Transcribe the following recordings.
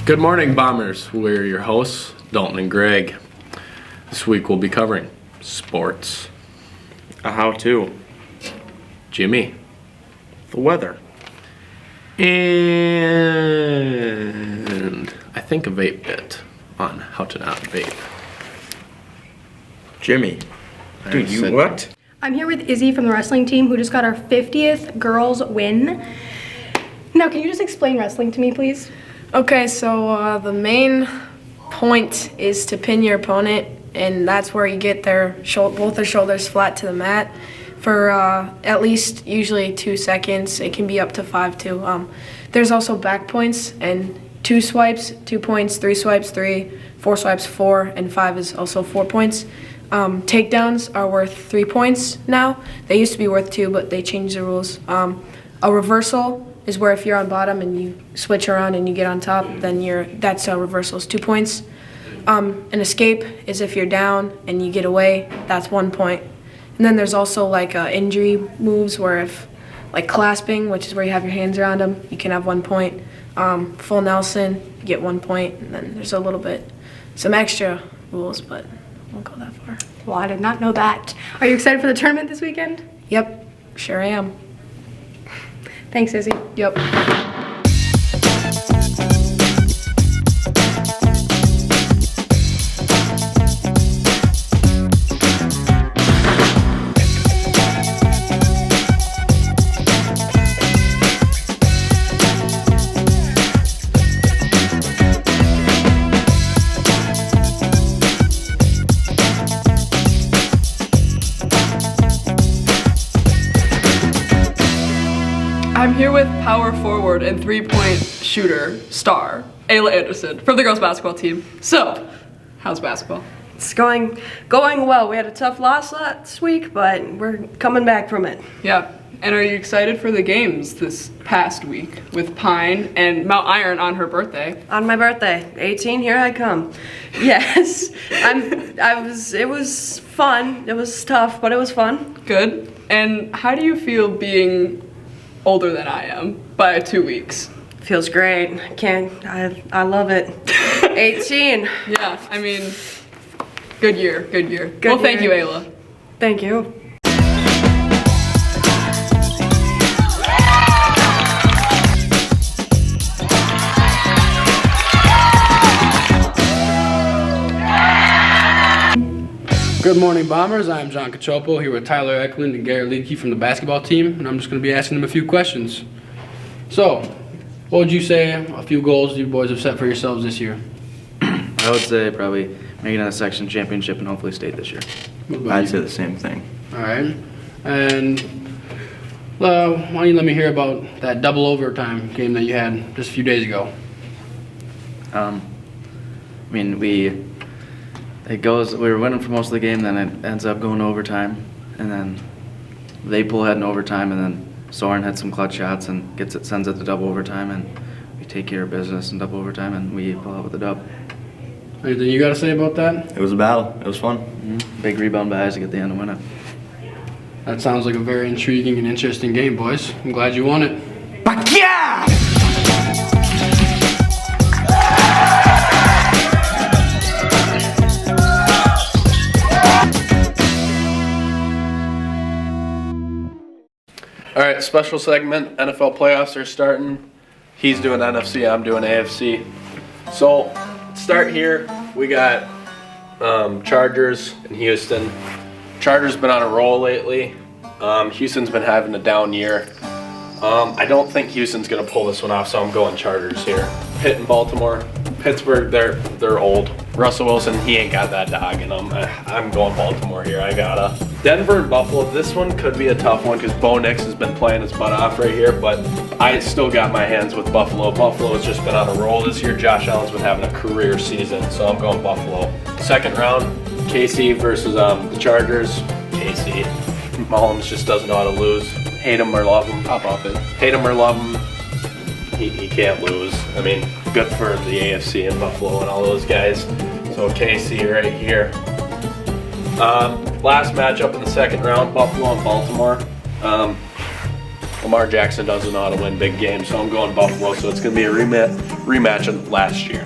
Good morning, Bombers. We're your hosts, Dalton and Greg. This week we'll be covering sports, A how-to, Jimmy, the weather, and I think a vape bit on how to not vape. Jimmy. Dude, you said- what? I'm here with Izzy from the wrestling team who just got our 50th girls win. Now, can you just explain wrestling to me, please? Okay, so the main point is to pin your opponent, and that's where you get both their shoulders flat to the mat for at least usually 2 seconds. It can be up to 5 too. There's also back points, and 2 swipes, 2 points, 3 swipes, 3, 4 swipes, 4, and 5 is also 4 points. Takedowns are worth 3 points now. They used to be worth 2, but they changed the rules. A reversal is where if you're on bottom and you switch around and you get on top, then that's a reversal is 2 points. An escape is if you're down and you get away, that's 1 point. And then there's also like injury moves where if like clasping, which is where you have your hands around them, you can have 1 point. Full Nelson, you get 1 point. And then there's some extra rules, but I won't go that far. Well, I did not know that. Are you excited for the tournament this weekend? Yep, sure am. Thanks, Izzy. Yep. I'm here with power forward and 3-point shooter star, Ayla Anderson, from the girls basketball team. So, how's basketball? It's going well. We had a tough loss last week, but we're coming back from it. Yeah, and are you excited for the games this past week with Pine and Mount Iron on her birthday? On my birthday, 18, here I come. Yes, it was fun. It was tough, but it was fun. Good. And how do you feel being older than I am by 2 weeks? Feels great. I love it. 18. Yeah, I mean, good year. Good well, thank you, year. Ayla. Thank you. Good morning, Bombers. I'm John Cachopo here with Tyler Eklund and Garrett Leakey from the basketball team, and I'm just going to be asking them a few questions. So, what would you say a few goals you boys have set for yourselves this year? I would say probably making it a section championship and hopefully state this year. What about I'd you? say the same thing. All right. And why don't you let me hear about that double overtime game that you had just a few days ago? We were winning for most of the game, then it ends up going to overtime, and then they pull ahead in overtime, and then Soren had some clutch shots and sends it to double overtime, and we take care of business in double overtime, and we pull out with the dub. Anything you got to say about that? It was a battle. It was fun. Big rebound by Isaac at the end to win it. That sounds like a very intriguing and interesting game, boys. I'm glad you won it. All right, special segment, NFL playoffs are starting. He's doing NFC, I'm doing AFC. So, start here, we got Chargers and Houston. Chargers been on a roll lately. Houston's been having a down year. I don't think Houston's gonna pull this one off, so I'm going Chargers here. Pitt and Baltimore. Pittsburgh, they're old. Russell Wilson, he ain't got that dog in him. I'm going Baltimore here. I gotta. Denver and Buffalo. This one could be a tough one because Bo Nix has been playing his butt off right here, but I still got my hands with Buffalo. Buffalo has just been on a roll this year. Josh Allen's been having a career season, so I'm going Buffalo. Second round, KC versus the Chargers. KC. Mahomes just doesn't know how to lose. Hate him or love him. Pop off it. Hate him or love him. He can't lose. I mean, good for the AFC and Buffalo and all those guys. So KC right here. Last matchup in the second round, Buffalo and Baltimore. Lamar Jackson doesn't know how to win big games, so I'm going Buffalo. So it's going to be a rematch of last year.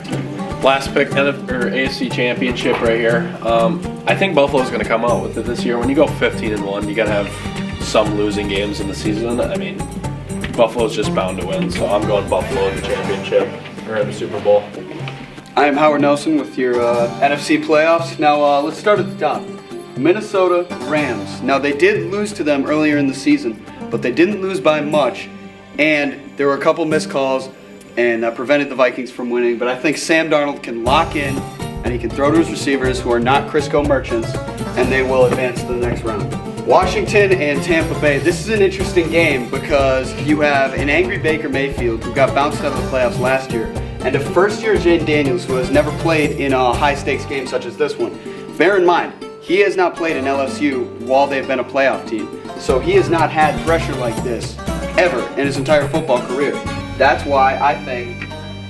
Last pick, AFC Championship right here. I think Buffalo's going to come out with it this year. When you go 15-1, you got to have some losing games in the season. I mean, Buffalo's just bound to win, so I'm going Buffalo in the championship or in the Super Bowl. I am Howard Nelson with your NFC playoffs. Now let's start at the top. Minnesota Rams. Now they did lose to them earlier in the season, but they didn't lose by much, and there were a couple missed calls, and that prevented the Vikings from winning. But I think Sam Darnold can lock in, and he can throw to his receivers who are not Crisco merchants, and they will advance to the next round. Washington and Tampa Bay. This is an interesting game because you have an angry Baker Mayfield who got bounced out of the playoffs last year, and a first-year Jaden Daniels who has never played in a high-stakes game such as this one. Bear in mind, he has not played in LSU while they've been a playoff team, so he has not had pressure like this ever in his entire football career. That's why I think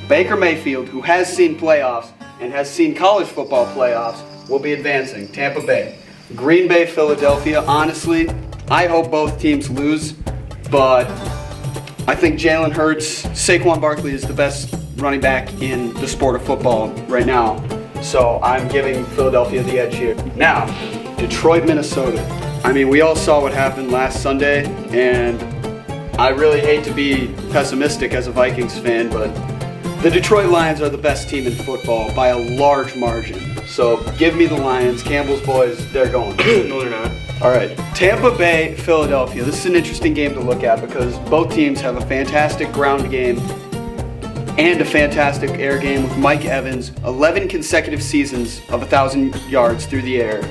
Baker Mayfield, who has seen playoffs and has seen college football playoffs, will be advancing. Tampa Bay. Green Bay, Philadelphia. Honestly, I hope both teams lose, but I think Jalen Hurts, Saquon Barkley is the best running back in the sport of football right now. So I'm giving Philadelphia the edge here. Now, Detroit, Minnesota. I mean, we all saw what happened last Sunday, and I really hate to be pessimistic as a Vikings fan, but the Detroit Lions are the best team in football by a large margin. So give me the Lions. Campbell's boys, they're going. No, they're not. All right, Tampa Bay, Philadelphia. This is an interesting game to look at because both teams have a fantastic ground game and a fantastic air game with Mike Evans, 11 consecutive seasons of 1,000 yards through the air.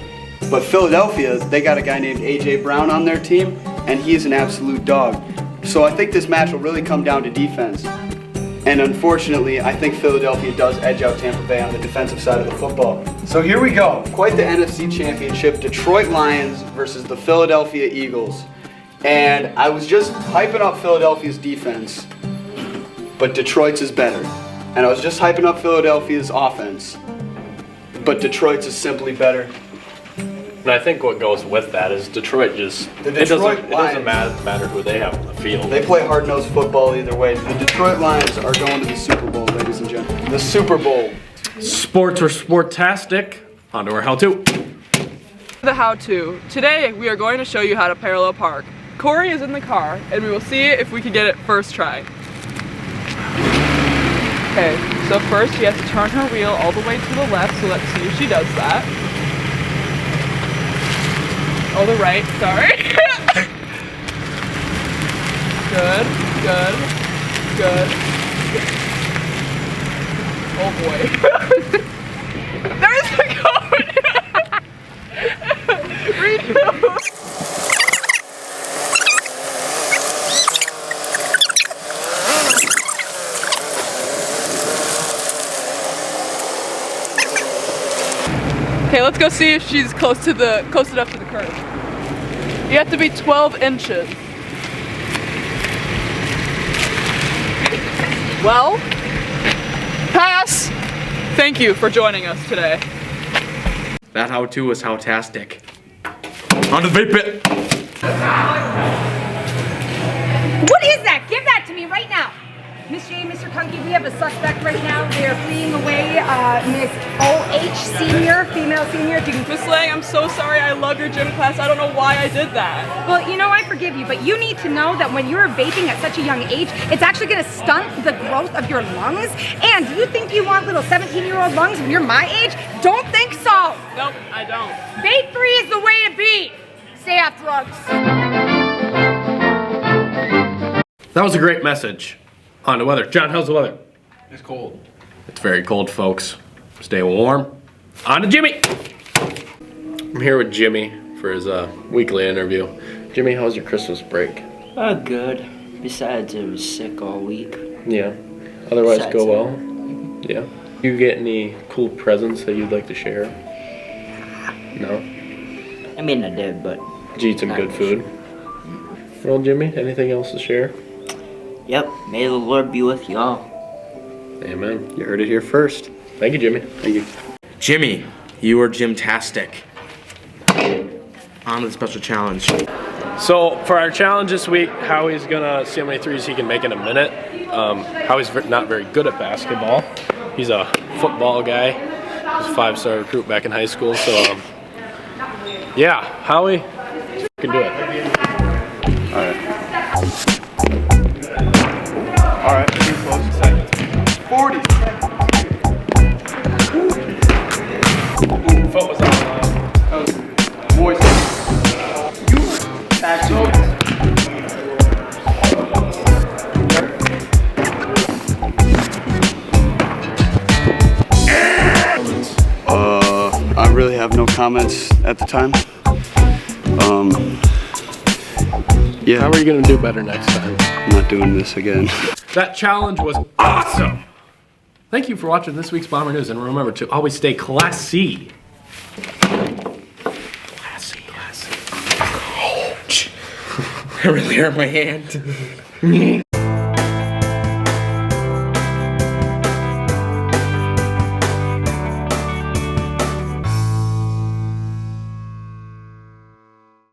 But Philadelphia, they got a guy named A.J. Brown on their team, and he is an absolute dog. So I think this match will really come down to defense. And unfortunately, I think Philadelphia does edge out Tampa Bay on the defensive side of the football. So here we go. Quite the NFC Championship. Detroit Lions versus the Philadelphia Eagles. And I was just hyping up Philadelphia's defense, but Detroit's is better. And I was just hyping up Philadelphia's offense, but Detroit's is simply better. And I think what goes with that is Detroit just, The it Detroit doesn't Lions. matter who they have on the field. They play hard-nosed football either way. The Detroit Lions are going to the Super Bowl, ladies and gentlemen. The Super Bowl. Sports are sportastic. On to our how-to. The how-to. Today we are going to show you how to parallel park. Corey is in the car and we will see if we can get it first try. Okay, so first she has to turn her wheel all the way to the left, so let's see if she does that. Oh, the right, sorry. Good, good, good. Oh boy. There's the code! Redo! Okay, let's go see if she's close enough to the curve. You have to be 12 inches. Well, pass! Thank you for joining us today. That how-to was how-tastic. On to the vape pit. What is that? Give that to me right now. Miss J, Mr. Kunke, we have a suspect right now. They are fleeing away. Miss OH Senior, female senior. If you can... Miss Lang, I'm so sorry. I love your gym class. I don't know why I did that. Well, you know, I forgive you, but you need to know that when you're vaping at such a young age, it's actually going to stunt the growth of your lungs. And do you think you want little 17-year-old lungs when you're my age? Don't think so. Nope, I don't. Vape free is the way to be. Stay off drugs. That was a great message. On to weather. John, how's the weather? It's cold. It's very cold, folks. Stay warm. On to Jimmy. I'm here with Jimmy for his weekly interview. Jimmy, how was your Christmas break? Good. Besides, I was sick all week. Yeah. Otherwise, Besides go well? Yeah. You get any cool presents that you'd like to share? No? I mean, I did, but... Did you eat some good food? Well, Jimmy, anything else to share? Yep. May the Lord be with y'all. Amen. You heard it here first. Thank you, Jimmy. Thank you. Jimmy, you are gymtastic. On to the special challenge. So for our challenge this week, Howie's gonna see how many threes he can make in a minute. Howie's not very good at basketball. He's a football guy. He's a 5-star recruit back in high school. So yeah, Howie, you can do it. All right. All right. 40. Foot was on. That was moist. You actually. I really have no comments at the time. Yeah. How are you gonna do better next time? I'm not doing this again. That challenge was awesome. Thank you for watching this week's Bomber News, and remember to always stay classy. Classy. Ouch. I really hurt my hand.